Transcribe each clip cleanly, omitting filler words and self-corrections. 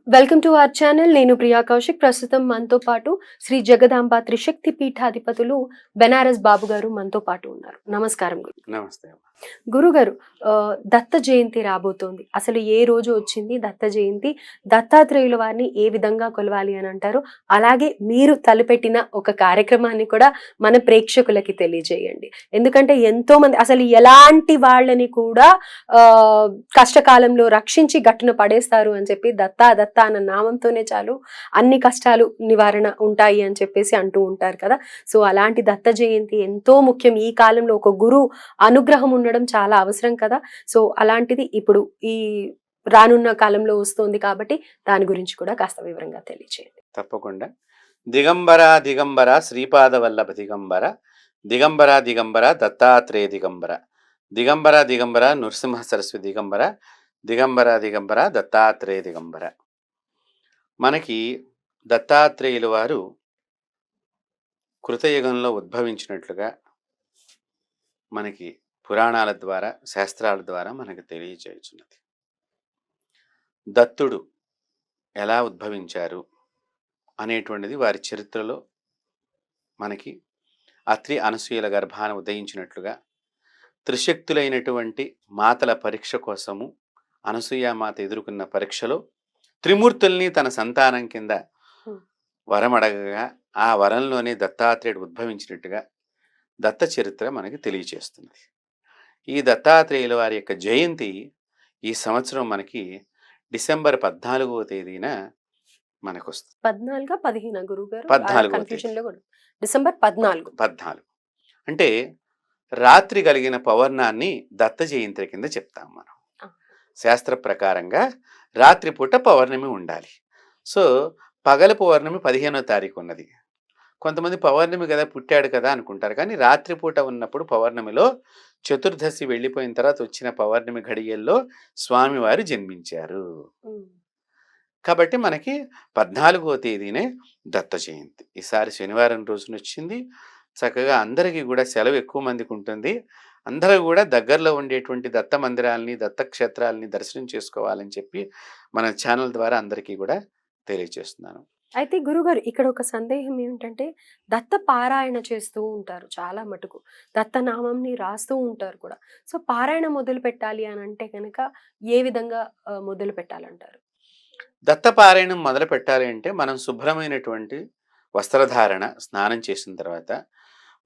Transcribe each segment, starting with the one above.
Welcome to our channel. నేను ప్రియా కౌశిక్. ప్రస్తుతం మనతో పాటు శ్రీ జగదాంబ త్రిశక్తి పీఠాధిపతులు బెనారస్ బాబు గారు మనతో పాటు ఉన్నారు. నమస్కారం గురు. నమస్తే అమ్మ. గురుగారు, దత్త జయంతి రాబోతోంది. అసలు ఏ రోజు వచ్చింది దత్త జయంతి? దత్తాత్రేయుల వారిని ఏ విధంగా కొలవాలి అని అంటారు? అలాగే మీరు తలపెట్టిన ఒక కార్యక్రమాన్ని కూడా మన ప్రేక్షకులకి తెలియజేయండి. ఎందుకంటే ఎంతో మంది అసలు ఎలాంటి వాళ్ళని కూడా ఆ కష్టకాలంలో రక్షించి గట్టున పడేస్తారు అని చెప్పి దత్తా దత్త అన్న నామంతోనే చాలు అన్ని కష్టాలు నివారణ ఉంటాయి అని చెప్పేసి అంటూ ఉంటారు కదా. సో అలాంటి దత్త జయంతి ఎంతో ముఖ్యం. ఈ కాలంలో ఒక గురు అనుగ్రహం ఉండడం చాలా అవసరం కదా. సో అలాంటిది ఇప్పుడు ఈ రానున్న కాలంలో వస్తుంది కాబట్టి దాని గురించి కూడా కాస్త వివరంగా తెలియచేయండి. తప్పకుండా. దిగంబర దిగంబర శ్రీపాద వల్లభ దిగంబర, దిగంబర దిగంబర దత్తాత్రేయ దిగంబర, దిగంబర దిగంబర నృసింహ సరస్వతి దిగంబర, దిగంబర దిగంబర దత్తాత్రేయ దిగంబర. మనకి దత్తాత్రేయుల వారు కృతయుగంలో ఉద్భవించినట్లుగా మనకి పురాణాల ద్వారా శాస్త్రాల ద్వారా మనకు తెలియచేయుచున్నది. దత్తుడు ఎలా ఉద్భవించారు అనేటువంటిది వారి చరిత్రలో మనకి అత్రి అనసూయల గర్భాన ఉదయించినట్లుగా త్రిశక్తులైనటువంటి మాతల పరీక్ష కోసము అనసూయామాత ఎదుర్కొన్న పరీక్షలో త్రిమూర్తుల్ని తన సంతానం కింద వరమడగగా ఆ వరంలోనే దత్తాత్రేయుడు ఉద్భవించినట్టుగా దత్త చరిత్ర మనకి తెలియచేస్తున్నది. ఈ దత్తాత్రేయుల వారి యొక్క జయంతి ఈ సంవత్సరం మనకి డిసెంబర్ 14వ తేదీన మనకు వస్తుంది. 14 15 గురుగారు? 14వ తేదీ. డిసెంబర్ 14 అంటే రాత్రి కలిగిన పౌర్ణాన్ని దత్త జయంతి కింద చెప్తాం మనం. శాస్త్ర ప్రకారంగా రాత్రిపూట పౌర్ణమి ఉండాలి. సో పగల పౌర్ణమి 15వ తారీఖు ఉన్నది. కొంతమంది పౌర్ణమి కదా పుట్టాడు కదా అనుకుంటారు, కానీ రాత్రిపూట ఉన్నప్పుడు పౌర్ణమిలో చతుర్దశి వెళ్ళిపోయిన తర్వాత వచ్చిన పౌర్ణమి ఘడియల్లో స్వామివారు జన్మించారు. కాబట్టి మనకి 14వ తేదీనే దత్త జయంతి. ఈసారి శనివారం రోజున వచ్చింది. చక్కగా అందరికీ కూడా సెలవు ఎక్కువ మందికి ఉంటుంది. అందరూ కూడా దగ్గరలో ఉండేటువంటి దత్త మందిరాలని దత్తక్షేత్రాలని దర్శనం చేసుకోవాలని చెప్పి మన ఛానల్ ద్వారా అందరికీ కూడా తెలియజేస్తున్నాను. అయితే గురుగారు, ఇక్కడ ఒక సందేహం ఏమిటంటే దత్త పారాయణ చేస్తూ ఉంటారు చాలా మటుకు, దత్తనామంని రాస్తూ ఉంటారు కూడా. సో పారాయణ మొదలు పెట్టాలి అని అంటే కనుక ఏ విధంగా మొదలు పెట్టాలంటారు? దత్తపారాయణం మొదలు పెట్టాలి అంటే మనం శుభ్రమైనటువంటి వస్త్రధారణ, స్నానం చేసిన తర్వాత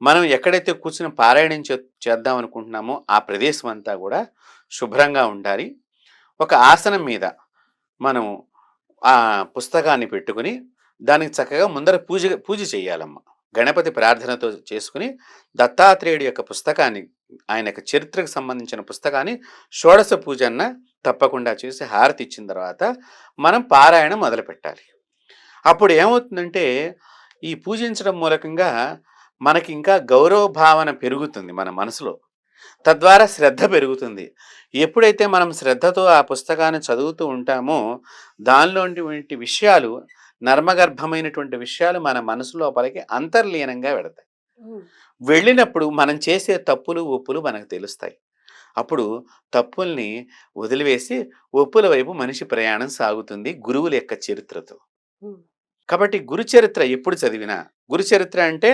మనం ఎక్కడైతే కూర్చుని పారాయణం చేద్దాం అనుకుంటున్నామో ఆ ప్రదేశం అంతా కూడా శుభ్రంగా ఉండాలి. ఒక ఆసనం మీద మనం ఆ పుస్తకాన్ని పెట్టుకుని దానికి చక్కగా ముందర పూజ చేయాలమ్మ. గణపతి ప్రార్థనతో చేసుకుని దత్తాత్రేయుడి యొక్క పుస్తకాన్ని, ఆయన యొక్క చరిత్రకు సంబంధించిన పుస్తకాన్ని షోడశ పూజన్న తప్పకుండా చేసి హారతి ఇచ్చిన తర్వాత మనం పారాయణం మొదలు పెట్టాలి. అప్పుడు ఏమవుతుందంటే ఈ పూజించడం మూలకంగా మనకి ఇంకా గౌరవ భావన పెరుగుతుంది మన మనసులో. తద్వారా శ్రద్ధ పెరుగుతుంది. ఎప్పుడైతే మనం శ్రద్ధతో ఆ పుస్తకాన్ని చదువుతూ ఉంటామో దానిలోంటి విషయాలు, నర్మగర్భమైనటువంటి విషయాలు మన మనసు లోపలికి అంతర్లీనంగా వెడతాయి. వెళ్ళినప్పుడు మనం చేసే తప్పులు ఒప్పులు మనకు తెలుస్తాయి. అప్పుడు తప్పుల్ని వదిలివేసి ఒప్పుల వైపు మనిషి ప్రయాణం సాగుతుంది గురువుల యొక్క చరిత్రతో. కాబట్టి గురు చరిత్ర ఎప్పుడు చదివినా, గురు చరిత్ర అంటే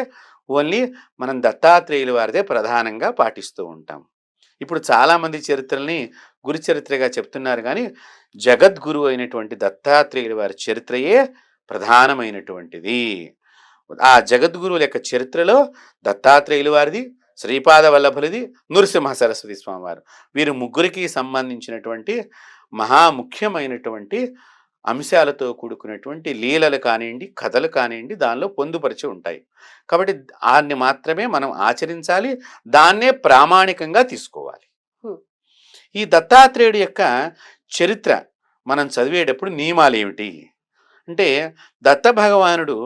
ఓన్లీ మనం దత్తాత్రేయుల వారిదే ప్రధానంగా పాటిస్తూ ఉంటాం. ఇప్పుడు చాలామంది చరిత్రల్ని గురు చరిత్రగా చెప్తున్నారు, కానీ జగద్గురు అయినటువంటి దత్తాత్రేయుల వారి చరిత్రయే ప్రధానమైనటువంటిది. ఆ జగద్గురువుల యొక్క చరిత్రలో దత్తాత్రేయుల వారిది, శ్రీపాద వల్లభులది, నృసింహ సరస్వతి స్వామివారు, వీరు ముగ్గురికి సంబంధించినటువంటి మహాముఖ్యమైనటువంటి అంశాలతో కూడుకున్నటువంటి లీలలు కానివ్వండి, కథలు కానివ్వండి దానిలో పొందుపరిచి ఉంటాయి. కాబట్టి దాన్ని మాత్రమే మనం ఆచరించాలి, దాన్నే ప్రామాణికంగా తీసుకోవాలి. ఈ దత్తాత్రేయుడి యొక్క చరిత్ర మనం చదివేటప్పుడు నియమాలు ఏమిటి అంటే, దత్త భగవానుడు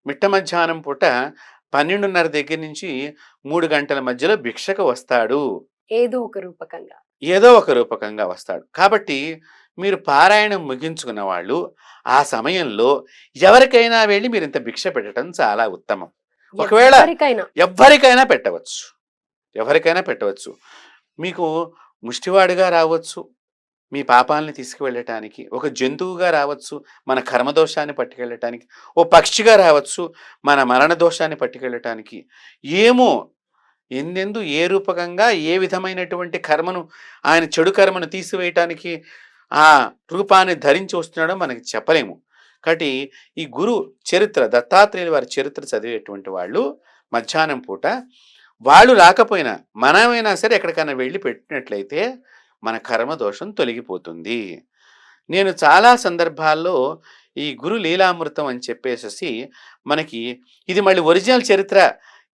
మిట్ట మధ్యాహ్నం పూట 12:30 దగ్గర నుంచి 3 గంటల మధ్యలో భిక్షకు వస్తాడు. ఏదో ఒక రూపకంగా వస్తాడు. కాబట్టి మీరు పారాయణం ముగించుకున్న వాళ్ళు ఆ సమయంలో ఎవరికైనా వెళ్ళి మీరు ఇంత భిక్ష పెట్టడం చాలా ఉత్తమం. ఒకవేళ ఎవరికైనా పెట్టవచ్చు. మీకు ముష్టివాడుగా రావచ్చు, మీ పాపాలని తీసుకువెళ్ళటానికి, ఒక జంతువుగా రావచ్చు మన కర్మదోషాన్ని పట్టుకెళ్ళటానికి, ఓ పక్షిగా రావచ్చు మన మరణ దోషాన్ని పట్టుకెళ్ళటానికి, ఏమో ఎందెందు ఏ రూపకంగా ఏ విధమైనటువంటి కర్మను ఆయన చెడు కర్మను తీసివేయటానికి ఆ రూపాన్ని ధరించి వస్తున్నాడో మనకి చెప్పలేము. కాబట్టి ఈ గురు చరిత్ర, దత్తాత్రేయుల వారి చరిత్ర చదివేటువంటి వాళ్ళు మధ్యాహ్నం పూట వాళ్ళు రాకపోయినా మనమైనా సరే ఎక్కడికైనా వెళ్ళి పెట్టినట్లయితే మన కర్మ దోషం తొలగిపోతుంది. నేను చాలా సందర్భాల్లో ఈ గురు లీలామృతం అని చెప్పేసి మనకి ఇది మళ్ళీ ఒరిజినల్ చరిత్ర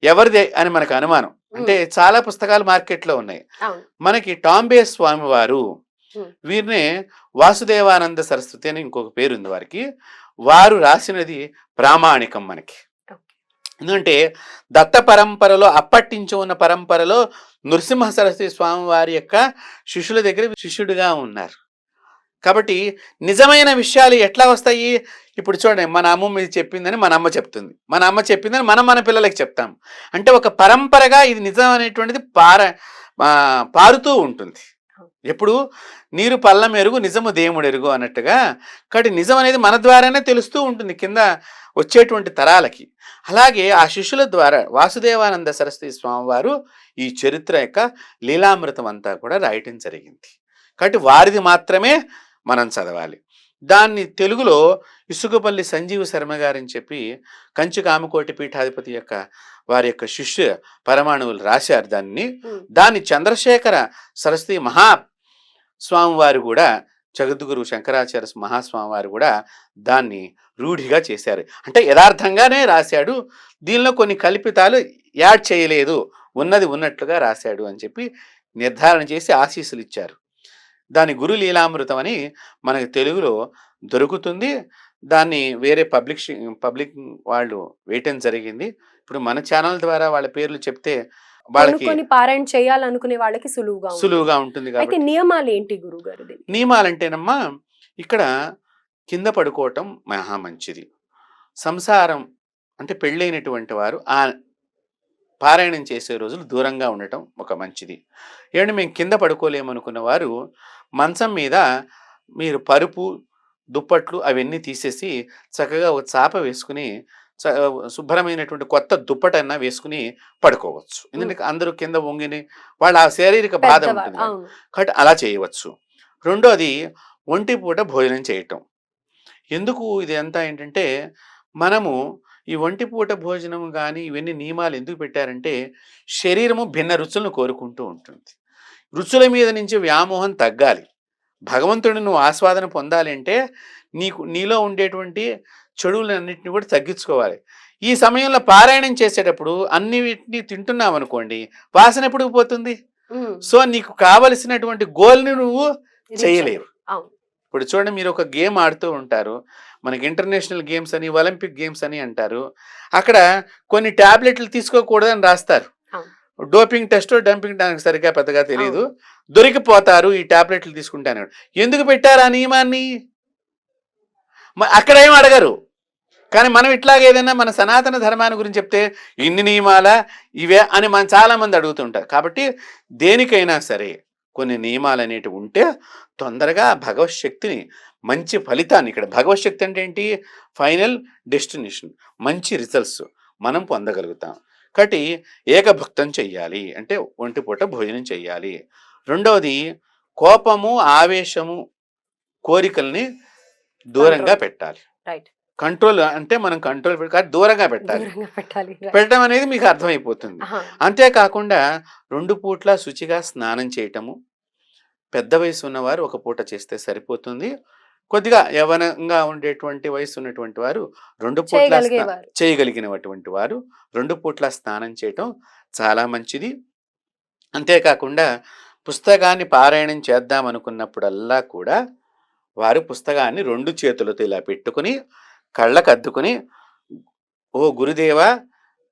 ఎవరిదే అని మనకు అనుమానం. అంటే చాలా పుస్తకాలు మార్కెట్లో ఉన్నాయి. మనకి టాంబే స్వామి వారు, వీరినే వాసుదేవానంద సరస్వతి అని ఇంకొక పేరుంది వారికి, వారు రాసినది ప్రామాణికం మనకి. ఎందుకంటే దత్త పరంపరలో అప్పటించి ఉన్న పరంపరలో నృసింహ సరస్వతి స్వామి వారి యొక్క శిష్యుల దగ్గర శిష్యుడిగా ఉన్నారు. కాబట్టి నిజమైన విషయాలు ఎట్లా వస్తాయి? ఇప్పుడు చూడండి, మన అమ్మ ఇది చెప్పిందని మన అమ్మ చెప్తుంది, మన అమ్మ చెప్పిందని మనం మన పిల్లలకి చెప్తాం. అంటే ఒక పరంపరగా ఇది నిజం అనేటువంటిది పారుతూ ఉంటుంది. ఎప్పుడు నీరు పళ్ళం ఎరుగు, నిజము దేవుడు ఎరుగు అన్నట్టుగా. కాబట్టి నిజం అనేది మన ద్వారానే తెలుస్తూ ఉంటుంది కింద వచ్చేటువంటి తరాలకి. అలాగే ఆ శిష్యుల ద్వారా వాసుదేవానంద సరస్వతి స్వామి వారు ఈ చరిత్ర యొక్క లీలామృతం అంతా కూడా రాయటం జరిగింది. కాబట్టి వారిది మాత్రమే మనం చదవాలి. దాన్ని తెలుగులో ఇసుకపల్లి సంజీవ శర్మ గారని చెప్పి కంచి కామకోటి పీఠాధిపతి యొక్క వారి యొక్క శిష్య పరమాణువులు రాశారు దాన్ని చంద్రశేఖర సరస్వతి మహాస్వామి వారు కూడా, జగద్గురు శంకరాచార్య మహాస్వామి వారు కూడా దాన్ని రూఢిగా చేశారు. అంటే యథార్థంగానే రాశాడు, దీనిలో కొన్ని కల్పితాలు యాడ్ చేయలేదు, ఉన్నది ఉన్నట్లుగా రాశాడు అని చెప్పి నిర్ధారణ చేసి ఆశీస్సులు ఇచ్చారు. దాని గురు లీలామృతం అని మనకి తెలుగులో దొరుకుతుంది. దాన్ని వేరే పబ్లిక్ వాళ్ళు వేయటం జరిగింది. ఇప్పుడు మన ఛానల్ ద్వారా వాళ్ళ పేర్లు చెప్తే వాళ్ళకి పారాయణ చేయాలనుకునే వాళ్ళకి సులువుగా ఉంటుంది. కాబట్టి నియమాలు ఏంటి గురువు గారు? నియమాలంటేనమ్మా, ఇక్కడ కింద పడుకోవటం మహా మంచిది. సంసారం అంటే పెళ్ళైనటువంటి వారు ఆ పారాయణం చేసే రోజులు దూరంగా ఉండటం ఒక మంచిది. ఏమంటే మేము కింద పడుకోలేమనుకున్న వారు మంచం మీద మీరు పరుపు, దుప్పట్లు అవన్నీ తీసేసి చక్కగా ఒక చాప వేసుకుని శుభ్రమైనటువంటి కొత్త దుప్పటన్నా వేసుకుని పడుకోవచ్చు. ఎందుకంటే అందరూ కింద వంగిని వాళ్ళ ఆ శారీరక బాధ ఉంటుంది కాబట్టి అలా చేయవచ్చు. రెండోది ఒంటి పూట భోజనం చేయటం. ఎందుకు ఇది అంతా ఏంటంటే, మనము ఈ ఒంటి పూట భోజనం కానీ ఇవన్నీ నియమాలు ఎందుకు పెట్టారంటే, శరీరము భిన్న రుచులను కోరుకుంటూ ఉంటుంది. రుచుల మీద నుంచి వ్యామోహం తగ్గాలి. భగవంతుడిని నువ్వు ఆస్వాదన పొందాలి అంటే నీలో ఉండేటువంటి చెడులన్నింటినీ కూడా తగ్గించుకోవాలి. ఈ సమయంలో పారాయణం చేసేటప్పుడు అన్ని వీటిని తింటున్నావు అనుకోండి, వాసన ఎప్పుడు పోతుంది. సో నీకు కావలసినటువంటి గోల్ని నువ్వు చేయలేవు. ఇప్పుడు చూడండి, మీరు ఒక గేమ్ ఆడుతూ ఉంటారు, మనకి ఇంటర్నేషనల్ గేమ్స్ అని, ఒలింపిక్ గేమ్స్ అని అంటారు. అక్కడ కొన్ని టాబ్లెట్లు తీసుకోకూడదని రాస్తారు. డోపింగ్ టెస్ట్, డంపింగ్ నాకు సరిగ్గా పెద్దగా తెలియదు, దొరికిపోతారు ఈ టాబ్లెట్లు తీసుకుంటాను. ఎందుకు పెట్టారు ఆ నియమాన్ని? అక్కడ ఏం అడగరు. కానీ మనం ఇట్లాగే ఏదైనా మన సనాతన ధర్మాన్ని గురించి చెప్తే ఇన్ని నియమాలా ఇవే అని మనం చాలామంది అడుగుతుంటారు. కాబట్టి దేనికైనా సరే కొన్ని నియమాలు అనేటివి ఉంటే తొందరగా భగవశక్తిని, మంచి ఫలితాన్ని, ఇక్కడ భగవశక్తి అంటే ఏంటి, ఫైనల్ డెస్టినేషన్, మంచి రిజల్ట్స్ మనం పొందగలుగుతాం. కాబట్టి ఏకభక్తం చెయ్యాలి అంటే ఒంటి పూట భోజనం చెయ్యాలి. రెండవది కోపము, ఆవేశము, కోరికల్ని దూరంగా పెట్టాలి. కంట్రోల్ అంటే మనం కంట్రోల్ దూరంగా పెట్టాలి. పెట్టడం అనేది మీకు అర్థమైపోతుంది. అంతేకాకుండా 2 పూట్ల శుచిగా స్నానం చేయటము. పెద్ద వయసు ఉన్నవారు ఒక పూట చేస్తే సరిపోతుంది. కొద్దిగా యవనంగా ఉండేటువంటి వయసు ఉన్నటువంటి వారు 2 పూట్ల చేయగలిగినటువంటి వారు 2 పూట్ల స్నానం చేయటం చాలా మంచిది. అంతేకాకుండా పుస్తకాన్ని పారాయణం చేద్దాం అనుకున్నప్పుడల్లా కూడా వారు పుస్తకాన్ని 2 చేతులతో ఇలా పెట్టుకుని కళ్ళకు అద్దుకుని, ఓ గురుదేవా,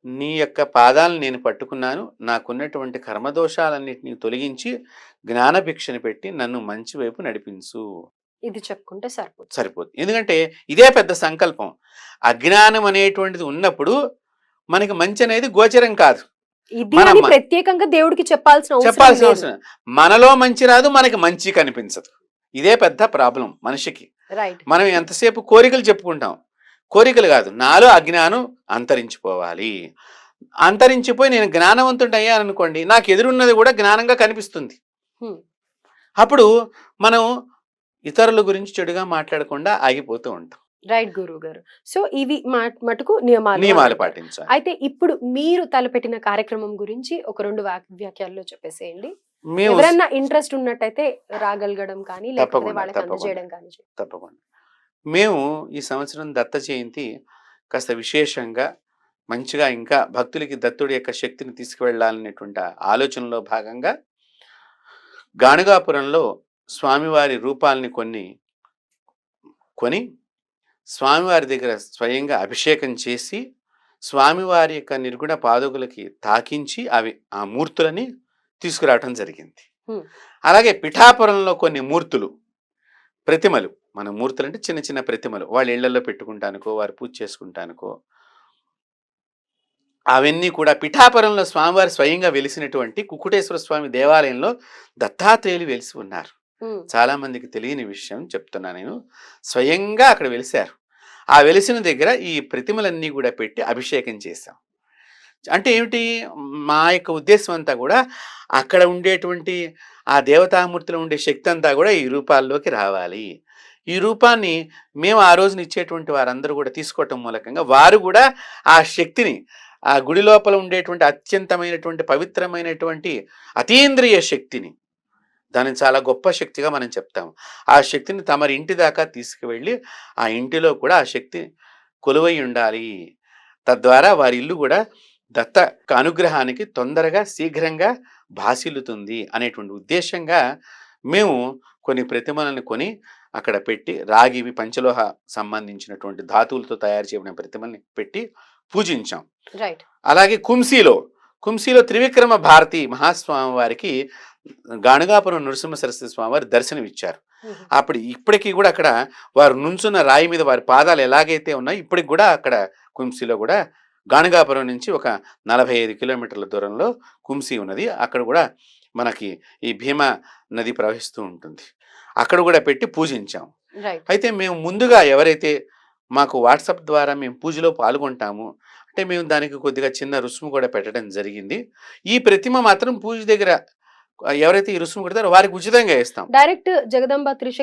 నీ యొక్క పాదాలను నేను పట్టుకున్నాను, నాకున్నటువంటి కర్మదోషాలన్నింటినీ తొలగించి జ్ఞానభిక్షను పెట్టి నన్ను మంచి వైపు నడిపించు, ఇది చెప్పుకుంటే సరిపోతుంది. ఎందుకంటే ఇదే పెద్ద సంకల్పం. అజ్ఞానం అనేటువంటిది ఉన్నప్పుడు మనకి మంచి అనేది గోచరం కాదు. ప్రత్యేకంగా దేవుడికి చెప్పాల్సిన అవసరం. మనలో మంచి రాదు, మనకి మంచి కనిపించదు. ఇదే పెద్ద ప్రాబ్లం మనిషికి. రైట్. మనం ఎంతసేపు కోరికలు చెప్పుకుంటాం. కోరికలు కాదు, నాలో అజ్ఞానం అంతరించిపోవాలి. అంతరించిపోయి నేను జ్ఞానవంతుడు అయ్యాననుకోండి, నాకు ఎదురున్నది కూడా జ్ఞానంగా కనిపిస్తుంది. అప్పుడు మనం ఇతరుల గురించి చెడుగా మాట్లాడకుండా ఆగిపోతూ ఉంటాం. రైట్ గురువు గారు. సో ఇవి మటుకు నియమాలు నియమాలు అంటారు. పాటించాలి. అయితే ఇప్పుడు మీరు తలపెట్టిన కార్యక్రమం గురించి ఒక 2 వాక్యాల్లో చెప్పేసేయండి. మేము ఎవరన్నా ఇంట్రెస్ట్ ఉన్నట్టయితే రాగలగడం కానీ లేకపోతే తప్పకుండా, వాళ్ళకి తప్పకుండా. అందజేయడం కానీ చేయండి. తప్పకుండా. మేము ఈ సంవత్సరం దత్త జయంతి కాస్త విశేషంగా మంచిగా ఇంకా భక్తులకి దత్తుడి యొక్క శక్తిని తీసుకువెళ్ళాలనేటువంటి ఆలోచనలో భాగంగా గాణగాపురంలో స్వామివారి రూపాలని కొని స్వామివారి దగ్గర స్వయంగా అభిషేకం చేసి స్వామివారి యొక్క నిర్గుణ పాదుకులకి తాకించి ఆ మూర్తులని తీసుకురావటం జరిగింది. అలాగే పిఠాపురంలో కొన్ని మూర్తులు, ప్రతిమలు, మన మూర్తులు అంటే చిన్న చిన్న ప్రతిమలు, వాళ్ళ ఇళ్లలో పెట్టుకుంటానుకో వారు పూజ చేసుకుంటానుకో అవన్నీ కూడా పిఠాపురంలో స్వామివారి స్వయంగా వెలిసినటువంటి కుక్కుటేశ్వర స్వామి దేవాలయంలో దత్తాత్రేయులు వెలిసి ఉన్నారు. చాలా మందికి తెలియని విషయం చెప్తున్నా నేను. స్వయంగా అక్కడ వెలిశారు. ఆ వెలిసిన దగ్గర ఈ ప్రతిమలన్నీ కూడా పెట్టి అభిషేకం చేశాం. అంటే ఏమిటి, మా యొక్క ఉద్దేశం అంతా కూడా అక్కడ ఉండేటువంటి ఆ దేవతామూర్తిలో ఉండే శక్తి అంతా కూడా ఈ రూపాల్లోకి రావాలి. ఈ రూపాన్ని మేము ఆ రోజున ఇచ్చేటువంటి వారందరూ కూడా తీసుకోవటం మూలకంగా వారు కూడా ఆ శక్తిని, ఆ గుడి లోపల ఉండేటువంటి అత్యంతమైనటువంటి పవిత్రమైనటువంటి అతీంద్రియ శక్తిని, దాన్ని చాలా గొప్ప శక్తిగా మనం చెప్తాము, ఆ శక్తిని తమరి ఇంటి దాకా తీసుకువెళ్ళి ఆ ఇంటిలో కూడా ఆ శక్తి కొలువై ఉండాలి. తద్వారా వారి ఇల్లు కూడా దత్త అనుగ్రహానికి తొందరగా శీఘ్రంగా భాసిల్లుతుంది అనేటువంటి ఉద్దేశంగా మేము కొన్ని ప్రతిమలను కొని అక్కడ పెట్టి, రాగివి పంచలోహ సంబంధించినటువంటి ధాతువులతో తయారు చేయబడిన ప్రతిమల్ని పెట్టి పూజించాం. అలాగే కుంసీలో త్రివిక్రమ భారతి మహాస్వామి వారికి గాణగాపురం నృసింహ సరస్వతి స్వామి వారి దర్శనం ఇచ్చారు. ఇప్పటికీ కూడా అక్కడ వారు నుంచున్న రాయి మీద వారి పాదాలు ఎలాగైతే ఉన్నాయో ఇప్పటికి కూడా అక్కడ కుంసీలో కూడా గాణగాపురం నుంచి ఒక 45 కిలోమీటర్ల దూరంలో కుంసీ ఉన్నది. అక్కడ కూడా మనకి ఈ భీమా నది ప్రవహిస్తూ ఉంటుంది. అక్కడ కూడా పెట్టి పూజించాం. అయితే మేము ముందుగా ఎవరైతే మాకు వాట్సాప్ ద్వారా మేము పూజలో పాల్గొంటాము అంటే మేము దానికి కొద్దిగా చిన్న రుసుము కూడా పెట్టడం జరిగింది. ఈ ప్రతిమ మాత్రం పూజ దగ్గర ఎవరైతే ఈ రుసుము కొడతారో వారికి ఉచితంగా ఇస్తాం. డైరెక్ట్ జగదంబ త్రిశక్తి